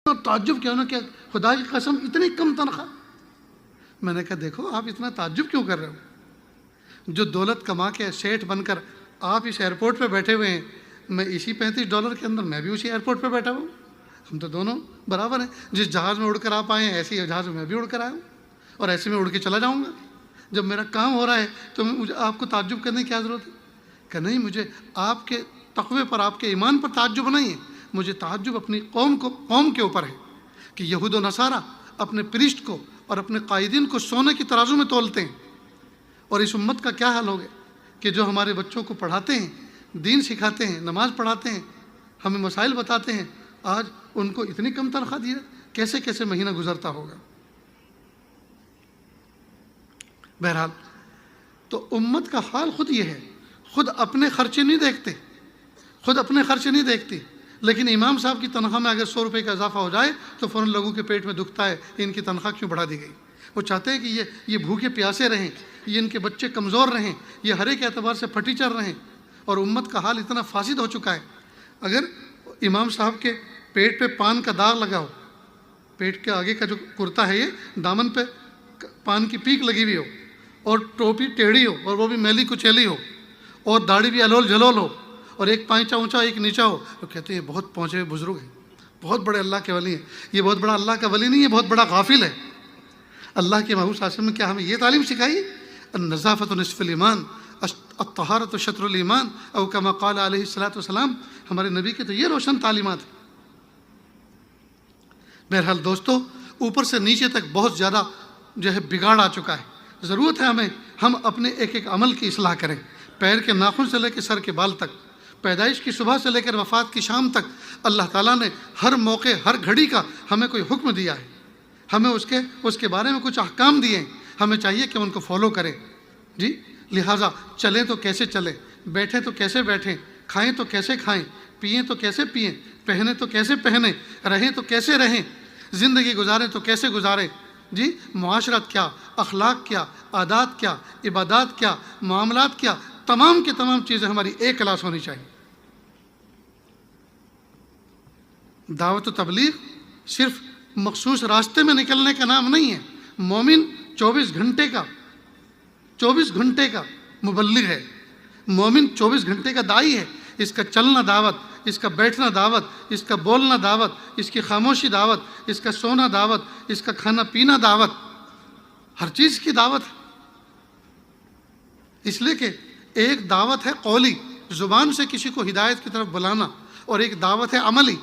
تعجب کیا نا کہ خدا کی قسم اتنی کم تنخواہ. میں نے کہا دیکھو آپ اتنا تعجب کیوں کر رہے ہو؟ جو دولت کما کے سیٹھ بن کر آپ اس ایئرپورٹ پہ بیٹھے ہوئے ہیں، میں اسی $35 کے اندر میں بھی اسی ایئرپورٹ پہ بیٹھا ہوں. ہم تو دونوں برابر ہیں. جس جہاز میں اڑ کر آپ آئے ہیں ایسے ہی جہاز میں بھی اڑ کر آیا ہوں، اور ایسے میں اڑ کے چلا جاؤں گا. جب میرا کام ہو رہا ہے تو مجھے آپ کو تعجب کرنے کی کیا ضرورت ہے؟ کہ نہیں، مجھے آپ کے تقوی پر، آپ کے ایمان پر تعجب نہیں ہے. مجھے تعجب اپنی قوم کے اوپر ہے کہ یہود و نصارہ اپنے پریسٹ کو اور اپنے قائدین کو سونے کی ترازو میں تولتے ہیں. اور اس امت کا کیا حال ہوگا کہ جو ہمارے بچوں کو پڑھاتے ہیں، دین سکھاتے ہیں، نماز پڑھاتے ہیں، ہمیں مسائل بتاتے ہیں، آج ان کو اتنی کم تنخواہ دی ہے. کیسے کیسے مہینہ گزرتا ہوگا. بہرحال تو امت کا حال خود یہ ہے، خود اپنے خرچے نہیں دیکھتے، خود اپنے خرچے نہیں دیکھتی. لیکن امام صاحب کی تنخواہ میں اگر $100 کا اضافہ ہو جائے تو فوراً لوگوں کے پیٹ میں دکھتا ہے ان کی تنخواہ کیوں بڑھا دی گئی. وہ چاہتے ہیں کہ یہ بھوکے پیاسے رہیں، یہ ان کے بچے کمزور رہیں، یہ ہر ایک اعتبار سے پھٹی چل رہیں. اور امت کا حال اتنا فاسد ہو چکا ہے. اگر امام صاحب کے پیٹ پہ پان کا داغ لگا ہو، پیٹ کے آگے کا جو کرتا ہے یہ دامن پہ پان کی پیک لگی ہوئی ہو، اور ٹوپی ٹیڑھی ہو، اور وہ بھی میلی کچیلی ہو، اور داڑھی بھی الول جلول ہو، اور ایک پائنچا اونچا ایک نیچا ہو، تو کہتے ہیں بہت پہنچے ہوئے بزرگ ہیں، بہت بڑے اللہ کے ولی ہیں. یہ بہت بڑا اللہ کا ولی نہیں ہے، بہت بڑا غافل ہے. اللہ کے محبوب صلی اللہ علیہ وسلم نے کیا ہمیں یہ تعلیم سکھائی؟ النظافۃ نصف الایمان، الطہارۃ شطر الایمان، او کما قال علیہ الصلوۃ والسلام. ہمارے نبی کے تو یہ روشن تعلیمات ہیں. بہرحال دوستو، اوپر سے نیچے تک بہت زیادہ جو ہے بگاڑ آ چکا ہے. ضرورت ہے ہم اپنے ایک ایک عمل کی اصلاح کریں. پیر کے ناخن سے لے کے سر کے بال تک، پیدائش کی صبح سے لے کر وفات کی شام تک اللہ تعالیٰ نے ہر موقع، ہر گھڑی کا ہمیں کوئی حکم دیا ہے، ہمیں اس کے بارے میں کچھ احکام دیے ہیں. ہمیں چاہیے کہ ان کو فالو کریں. جی، لہٰذا چلیں تو کیسے چلیں، بیٹھیں تو کیسے بیٹھیں، کھائیں تو کیسے کھائیں، پئیں تو کیسے پئیں، پہنیں تو کیسے پہنیں، رہیں تو کیسے رہیں، زندگی گزاریں تو کیسے گزاریں. جی، معاشرت کیا، اخلاق کیا، عادات کیا، عبادات کیا، معاملات کیا، تمام کی تمام چیزیں ہماری ایک کلاس ہونی چاہیے. دعوت و تبلیغ صرف مخصوص راستے میں نکلنے کا نام نہیں ہے. مومن 24 گھنٹے کا مبلغ ہے. مومن 24 گھنٹے کا داعی ہے. اس کا چلنا دعوت، اس کا بیٹھنا دعوت، اس کا بولنا دعوت، اس کی خاموشی دعوت، اس کا سونا دعوت، اس کا کھانا پینا دعوت، ہر چیز کی دعوت ہے. اس لیے کہ ایک دعوت ہے قولی، زبان سے کسی کو ہدایت کی طرف بلانا، اور ایک دعوت ہے عملی